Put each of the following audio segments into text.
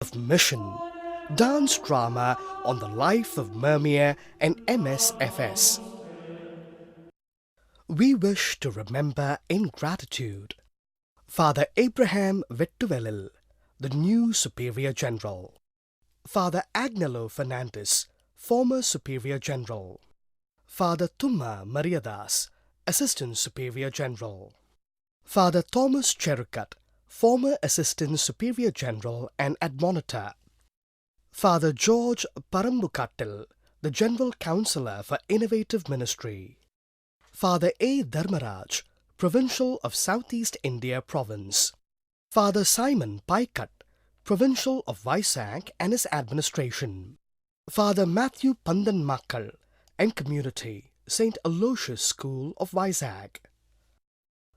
of Mission, dance drama on the life of Mermier and MSFS. We wish to remember in gratitude Father Abraham Vettuvelil, the new Superior General, Father Agnello Fernandez, former Superior General, Father Tumma Mariadas, Assistant Superior General, Father Thomas Cherukat, former Assistant Superior General and Admonitor, Father George Parambukattil, the General Counsellor for Innovative Ministry, Father A. Dharmaraj, Provincial of Southeast India Province, Father Simon Paikat, Provincial of Vizag and his administration, Father Matthew Pandan Makkal and Community, St. Aloysius School of Vizag,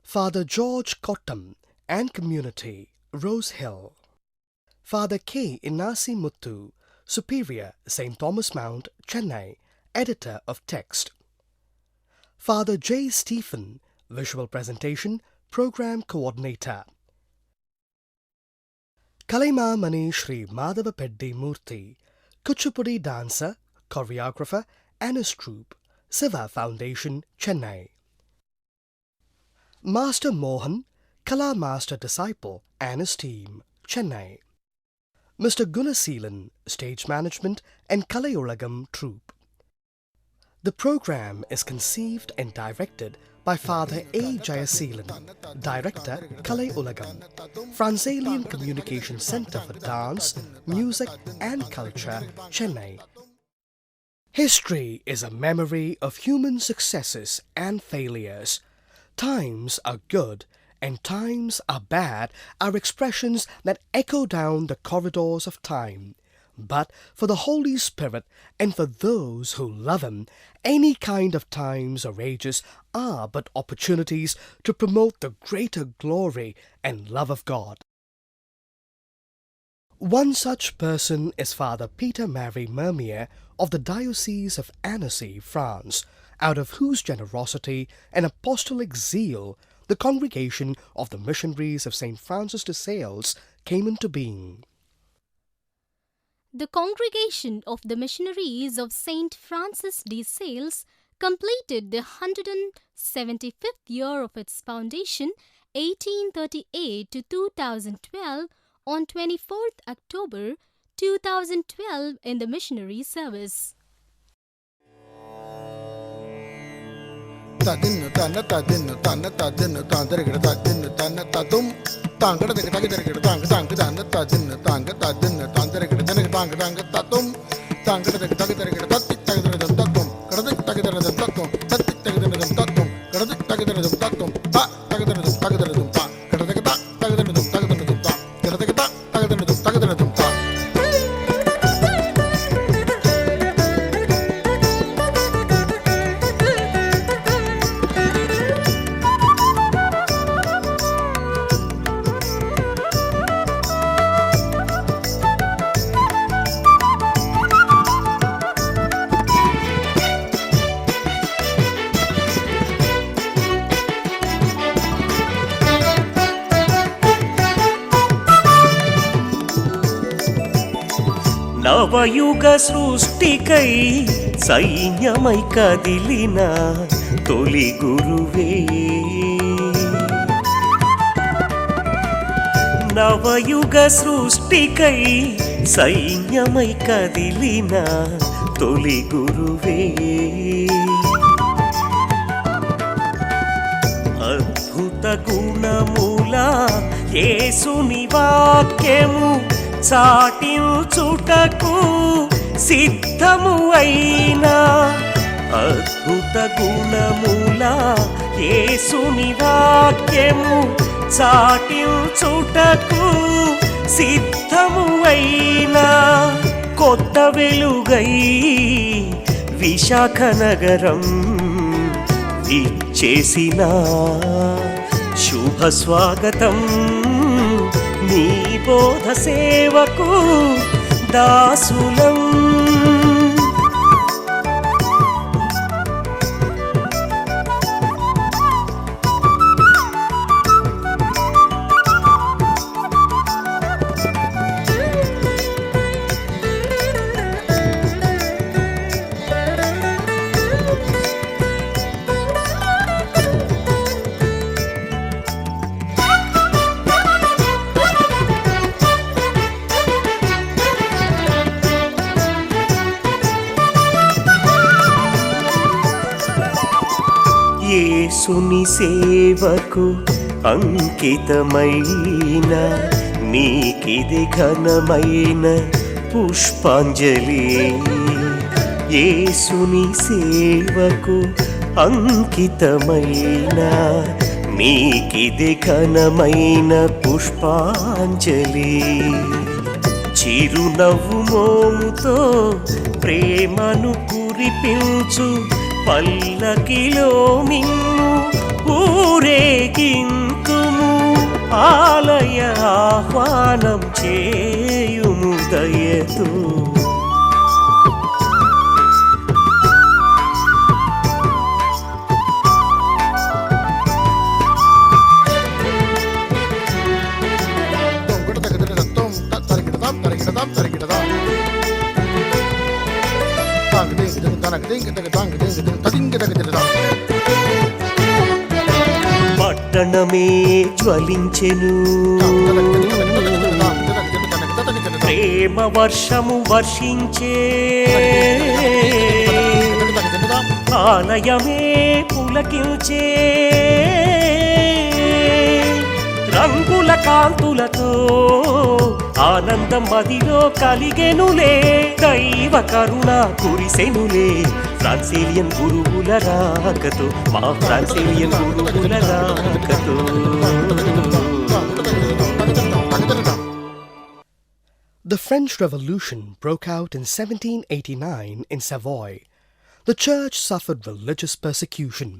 Father George Kottam and Community, Rose Hill, Father K. Inasi Muthu, Superior, St. Thomas Mount, Chennai, Editor of Text, Father J. Stephen, Visual Presentation, Program Coordinator, Kalaimamani Shri Madhava Peddi Murthy, Kuchipudi dancer, choreographer and his troupe, Siva Foundation, Chennai, Master Mohan, Kala Master Disciple and his team, Chennai, Mr. Jeyaseelan, Stage Management and Kalai Ulagam Troupe. The program is conceived and directed by Father A. Jeyaseelan, Director, Kalai Ulagam, Franzalian Communication Center for Dance, Music and Culture, Chennai. History is a memory of human successes and failures. Times are good and times are bad are expressions that echo down the corridors of time. But for the Holy Spirit and for those who love Him, any kind of times or ages are but opportunities to promote the greater glory and love of God. One such person is Father Fr.Mermier of the Diocese of Annecy, France, out of whose generosity and apostolic zeal the Congregation of the Missionaries of St. Francis de Sales came into being. The Congregation of the Missionaries of St. Francis de Sales completed the 175th year of its foundation, 1838 to 2012, on 24th October 2012 in the missionary service. నవయుగ సృష్టికై సైన్యమై కదిలిన తొలి గురువే, నవయుగ సృష్టికై సైన్యమై కదిలిన తొలి గురువే, అద్భుత గుణముల యేసుని వాక్యము చాటించుటకు సిద్ధము అయినా, అద్భుత గుణముల యేసుని వాక్యము చాటించుటకు సిద్ధము అయినా, కొత్త వెలుగై విశాఖ నగరం ఇచ్చేసిన శుభ స్వాగతం నీ బోధ సేవకు దాసులం. యేసుని సేవకు అంకితమైన నీకిది ఘనమైన పుష్పాంజలి. యేసుని సేవకు అంకితమైన నీకిది ఘనమైన పుష్పాంజలి. చిరునవ్వు మోముతో ప్రేమను కురిపించు పల్లకిలో నిన్ను ఊరేగింతుము. ఆలయ ఆహ్వానం చేయుము దయతో. పట్టణమే జ్వలించెను, ప్రేమ వర్షము వర్షించే. ఆలయమే పులకించే, రంగుల కాంతులతో ఆనందం మదిలో కలిగెనులే. దైవ కరుణ కురిసెనులే ఫ్రాన్సేలియన్ గురువుల రాకతో, మా ఫ్రాన్సేలియన్ గురువుల రాకతో. The French Revolution broke out in 1789 in Savoy. The church suffered religious persecution.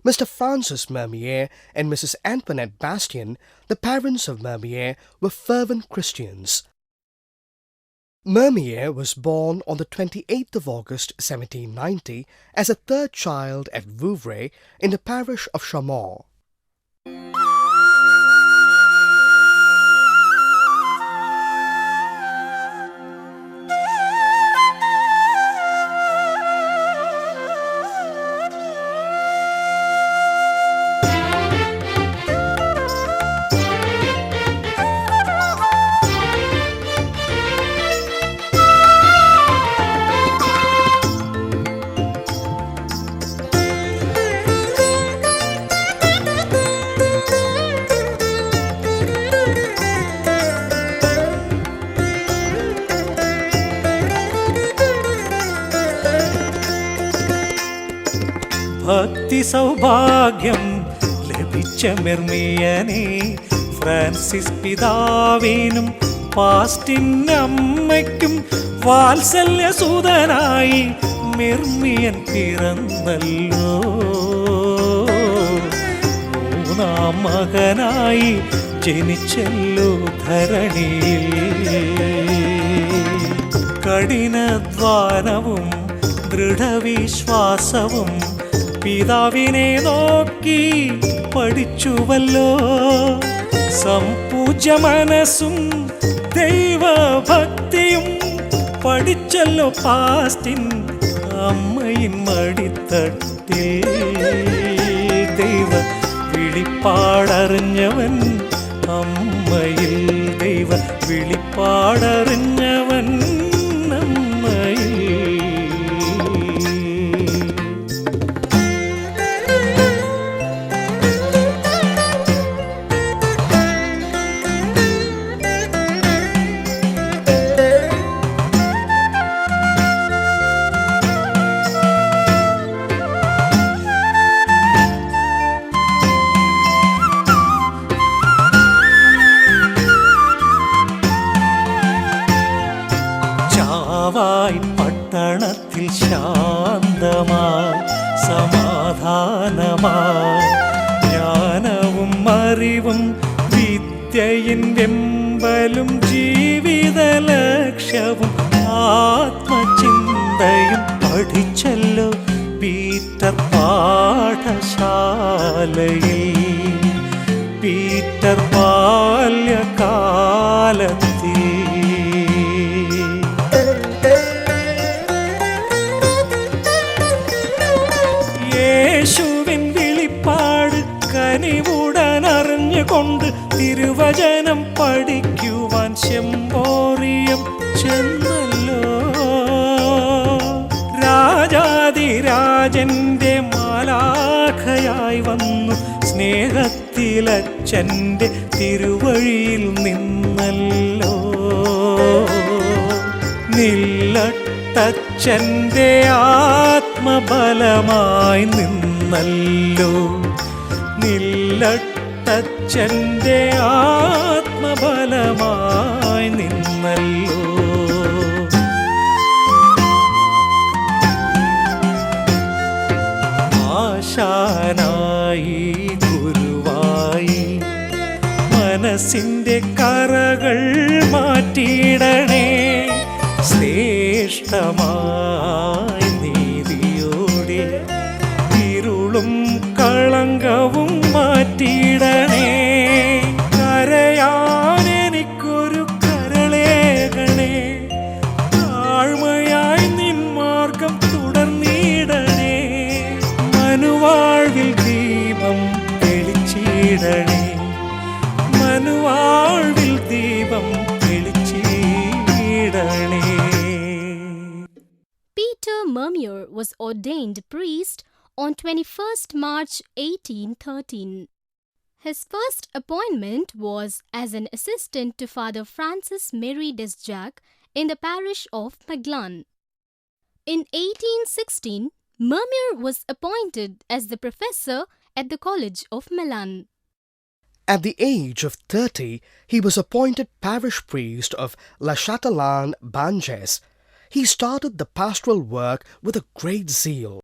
Mr. Fr.Mermier and Mrs. Antoinette Bastien, the parents of Mermier, were fervent Christians. Mermier was born on the 28th of August 1790 as a third child at Vouvray in the parish of Chaumont. ഭക്തി സൗഭാഗ്യം ലഭിച്ച മെർമിയനെ Francis പിതാവിനും പാസ്റ്റിൻ അമ്മയ്ക്കും വാത്സല്യസൂതനായി മെർമിയൻ പിറന്നല്ലോ. മൂന്നാം മകനായി ജനിച്ചല്ലോ ധരണിയിൽ. കഠിനാധ്വാനവും ദൃഢവിശ്വാസവും പിതാവിനെ നോക്കി പഠിച്ചുവല്ലോ. സംപൂജ്യ മനസ്സും ദൈവഭക്തിയും പഠിച്ചല്ലോ പാസ്റ്റിൻ അമ്മയിൻ മടിത്തട്ടിൽ. ദൈവ വിളിപ്പാടറിഞ്ഞവൻ അമ്മയിൽ, ദൈവ വിളിപ്പാടറിഞ്ഞവൻ അമ്മയിൽ. പട്ടണത്തിൽ ശാന്തമായി സമാധാനമായി ജ്ഞാനവും അറിവും വിദ്യയിൻ വെമ്പലും ജീവിത ലക്ഷ്യവും ആത്മചിന്തയും പഠിച്ചല്ലോ പീറ്റർ പാഠശാലയിൽ. പീറ്റർ ബാല്യകാലത്തിൽ യേശുവിൻ വിളിപ്പാട് കനിവുടൻ അറിഞ്ഞുകൊണ്ട് തിരുവചനം പഠിക്കുവാൻ ശെമ്പോറിയം ചെന്നല്ലോ. രാജാതിരാജന്റെ മാലാഖയായി വന്നു സ്നേഹത്തിലച്ഛൻ്റെ തിരുവഴിയിൽ നിന്നല്ലോ. നില്ലട്ടച്ഛൻ്റെ ആത്മബലമായി നിന്നല്ലോ. നില്ലട്ടച്ഛൻ്റെ ആത്മബലമായി നിന്നല്ലോ. ആശാനായി ഗുരുവായി മനസ്സിൻ്റെ കറകൾ മാറ്റിയിടണേ. ശ്രേഷ്ഠമായി നീതിയോടെ ഇരുളും കളങ്കവും മാറ്റിയിടണേ. കരയാൻ എനിക്കൊരു കരളേകണേ. താഴ്മയായി നിൻ മാർഗം തുടർന്നിടണേ. മനുവാഴ്വിൽ ദീപം തെളിച്ചിടണേ. മനുവാഴ്വിൽ ദീപം തെളിച്ചിടണേ. Fr.Mermier was ordained priest on 21st March 1813. His first appointment was as an assistant to Father Francis Marie Desjardins in the parish of Mphil. In 1816, Mermier was appointed as the professor at the College of Milan. At the age of 30, he was appointed parish priest of La Châtelaine-Banges. He started the pastoral work with a great zeal.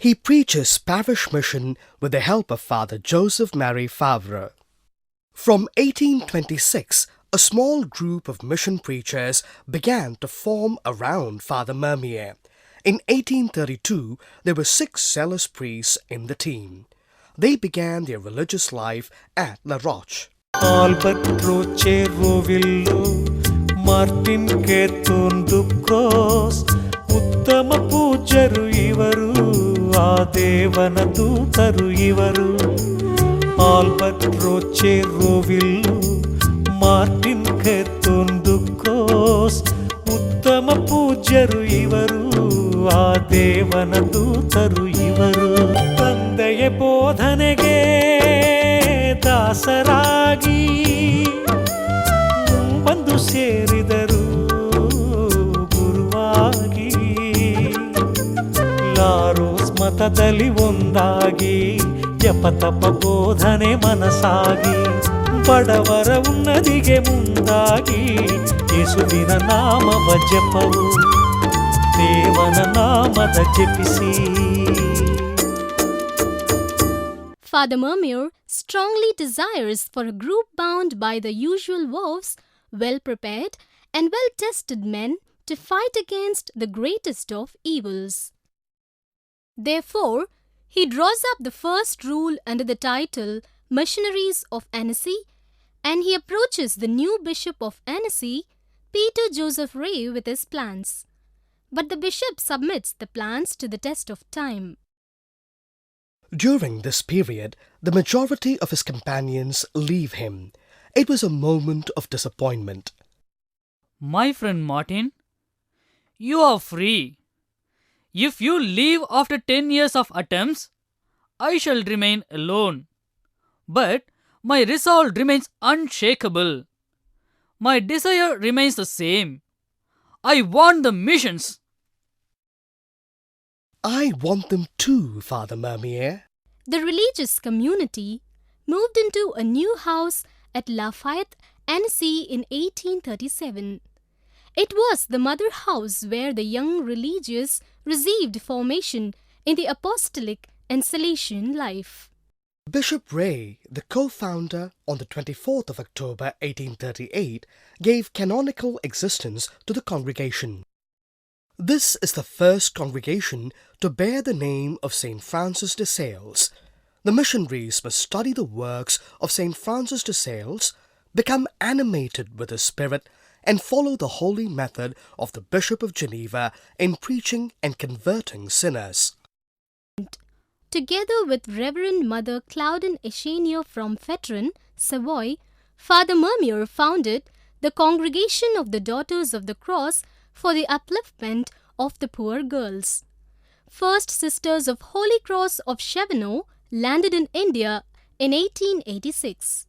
He preaches parish mission with the help of Father Joseph Marie Favre. From 1826, a small group of mission preachers began to form around Fr.Mermier. In 1832, there were 6 zealous priests in the team. They began their religious life at La Roche. Albattroche Rovillo, Martin Ketundu Cross, Uttama Poojaru Ivaru, Adevana Dutaru Ivaru. Albattroche Rovillo, Martin Ketundu Cross, Uttama Poojaru Ivaru, Adevana Dutaru Ivaru. ತಂದೆಯ ಬೋಧನೆಗೆ ದಾಸರಾಗಿ ಬಂದು ಸೇರಿದರು ಗುರುವಾಗಿ. ಲಾರೋಸ್ ಮತದಲ್ಲಿ ಒಂದಾಗಿ ಜಪತಪ ಬೋಧನೆ ಮನಸಾಗಿ ಬಡವರ ಉನ್ನತಿಗೆ ಮುಂದಾಗಿ ಯೇಸುವಿನ ನಾಮವ ಜಪವು ದೇವನ ನಾಮದ ಜಪಿಸಿ. Fr.Mermier strongly desires for a group bound by the usual vows, well-prepared and well-tested men to fight against the greatest of evils. Therefore, he draws up the first rule under the title Missionaries of Annecy, and he approaches the new Bishop of Annecy, Peter Joseph Ray, with his plans. But the bishop submits the plans to the test of time. During this period, the majority of his companions leave him. It was a moment of disappointment. My friend Martin, you are free. If you leave after 10 years of attempts, I shall remain alone. But my resolve remains unshakable. My desire remains the same. I want the missions. I want them too, Fr.Mermier. The religious community moved into a new house at Lafayette, Annecy in 1837. It was the mother house where the young religious received formation in the apostolic and Salesian life. Bishop Ray, the co-founder, on the 24th of October 1838, gave canonical existence to the congregation. This is the first congregation to bear the name of St. Francis de Sales. The missionaries must study the works of St. Francis de Sales, become animated with his spirit, and follow the holy method of the Bishop of Geneva in preaching and converting sinners. Together with Reverend Mother Claudine Echenier from Fétron, Savoy, Fr.Mermier founded the Congregation of the Daughters of the Cross for the upliftment of the poor girls. First Sisters of Holy Cross of Chevenot landed in India in 1886.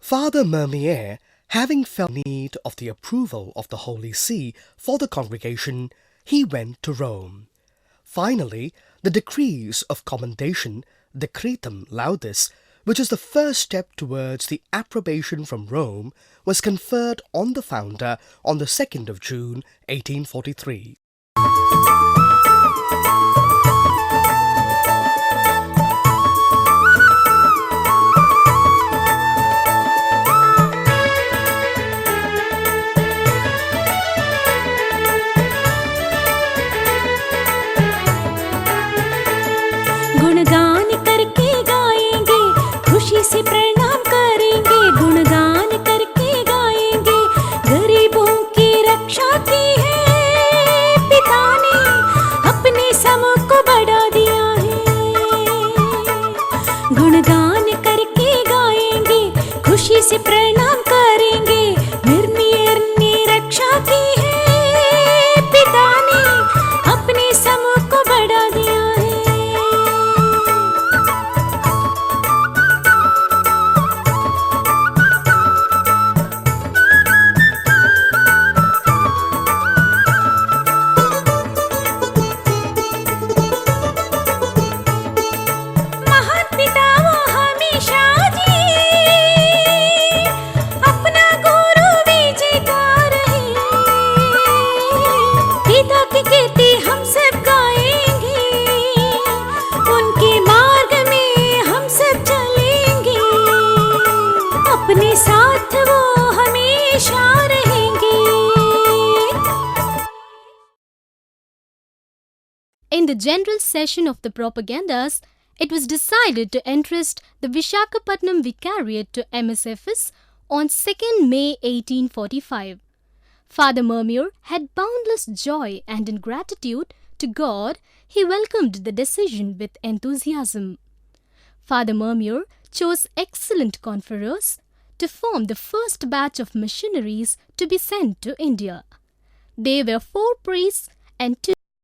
Fr.Mermier, having felt need of the approval of the Holy See for the congregation, he went to Rome. Finally, the decrees of commendation, Decretum Laudis, which is the first step towards the approbation from Rome, was conferred on the founder on the 2nd of June, 1843. गुणगान करके गाएंगे, खुशी से प्रणाम करेंगे, गुणगान करके गाएंगे, गरीबों की रक्षा की है पिता ने, अपने समूह को बढ़ा दिया है। गुणगान करके गाएंगे, खुशी से प्रणाम करेंगे, मिर्मियर ने रक्षा की है पिता ने, अपने समूह को बढ़ा दिया है। In the general session of the propagandas, it was decided to entrust the Visakhapatnam Vicariate to MSFS on 2nd May 1845. Fr.Mermier had boundless joy, and in gratitude to God, he welcomed the decision with enthusiasm. Fr.Mermier chose excellent conferers to form the first batch of missionaries to be sent to India. They were 4 priests and 2